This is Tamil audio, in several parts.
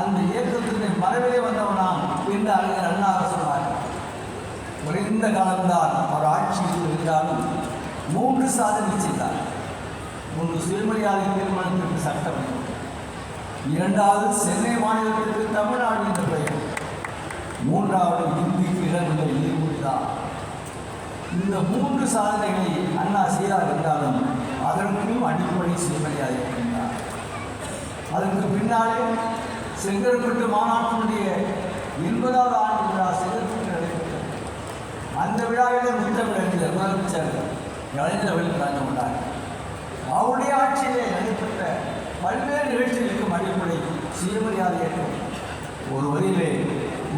அந்த இயக்கத்தினுடைய மரபிலே வந்தவனாம் என்று அறிஞர் அண்ணா சொன்னார். குறைந்த காலம்தான் அவர் ஆட்சியில் இருந்தாலும் 3 சாதனை செய்தார். 1 சுயமரியாதை தீர்மானத்திற்கு சட்டம், 2வது சென்னை மாநிலத்திற்கு தமிழ்நாடு என்ற பெயர், 3வது இந்திக்கு இடமில்லை நீர்மொழிதான். இந்த 3 சாதனைகளை அண்ணா செய்தார் என்றாலும் அதற்கும் அடிப்படை சுயமரியாதை இருந்தார். அதற்கு பின்னாலே செங்கற்பட்டு மாநாட்டினுடைய 80வது ஆண்டு விழா செங்கற்பட்டு நடைபெற்றது. அந்த விழாவிலே முத்தமிழறிஞர் முதலமைச்சர் கலைஞர் அவர்கள் கலந்து கொண்டார். அவருடைய ஆட்சியிலே நடைபெற்ற பல்வேறு நிகழ்ச்சிகளுக்கும் அடிப்படை சுயமரியாதை ஏற்கும். ஒரு வரியிலே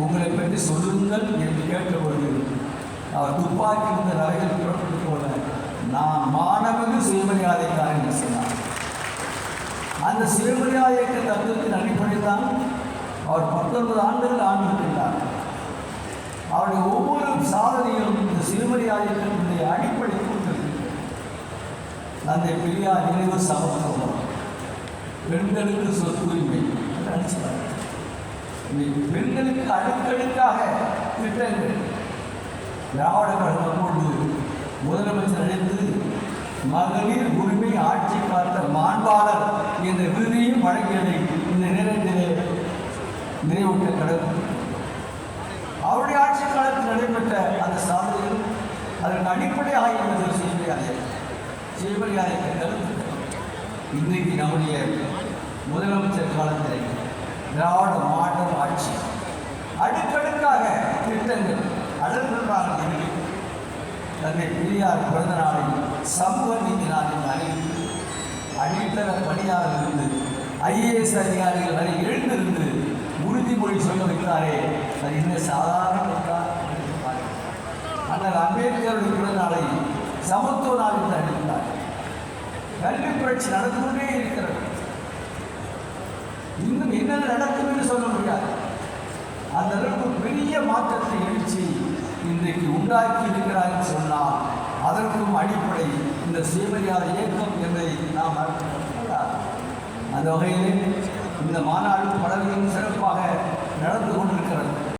உங்களை பற்றி சொல்லுங்கள் என்று கேட்டபொழுது அவர் துப்பாக்கி இருந்த நரைகள் புறப்பட்டு போல நான் மாணவர்கள் சுயமரியாதைக்காரன் என்று சொன்னார். அந்த சுயமரியாதை இயக்க தத்துவத்தின் அடிப்படையில் தான் அவர் 19 ஆண்டுகள் ஆண்டிருக்கின்றார். அவருடைய ஒவ்வொரு சாதனையும் இந்த சுயமரியாதை இயக்கத்தினுடைய அடிப்படை கொண்டிருக்கிறது. தந்தை பெரியார் நினைவு சமத்துவம், பெண்களுக்கு சொத்துரிமை என்று அடிச்சுட்டார். பெண்களுக்கு அடுக்கடுக்காக திட்டங்கள் திராவிட கழகம் கொண்டு முதலமைச்சர் அழைத்து மகளிர் உரிமை ஆட்சி காத்த மாண்பாளர் என்ற விருதையும் வழங்கியதை இந்த நேரத்திலே நினைவூட்ட கடவுள். அவருடைய ஆட்சி காலத்தில் நடைபெற்ற அந்த சாதனைகள் அதற்கு அடிப்படையாக இருந்தது சுயமரியாதை கருத்து. இன்றைக்கு நம்முடைய முதலமைச்சர் காலத்தில் திராவிட மாடல் ஆட்சி அடுக்கடுக்காக திட்டங்கள் அடர்கிறார்கள் என்று தன்னை பெரியார் பிறந்த நாளில் சமூக நீதி நாளில் அறிவித்து அடித்தள பணியாளர் இருந்து IAS அதிகாரிகள் வரை எழுந்திருந்து உறுதிமொழி சொல்ல வைத்தாரே, அது இந்த சாதாரண அண்ணல் அம்பேத்கருடைய பிறந்த நாளை சமத்துவ நாள் என்று அறிவித்தார். கல்வி புரட்சி நடந்து கொண்டே இருக்கிறது. இன்னும் என்ன நடக்கும் என்று சொல்ல முடியாது. அந்த அளவுக்கு பெரிய மாற்றத்தை எழுச்சி இன்றைக்கு உண்டாக்கி இருக்கிறார் என்று சொன்னால் அதற்கும் அடிப்படை இந்த சுயமரியாதை இயக்கம் என்பதை நாம் மறக்கக்கூடாது. அந்த வகையில் இந்த மாநாடு பலரையும் சிறப்பாக நடந்து கொண்டிருக்கிறது.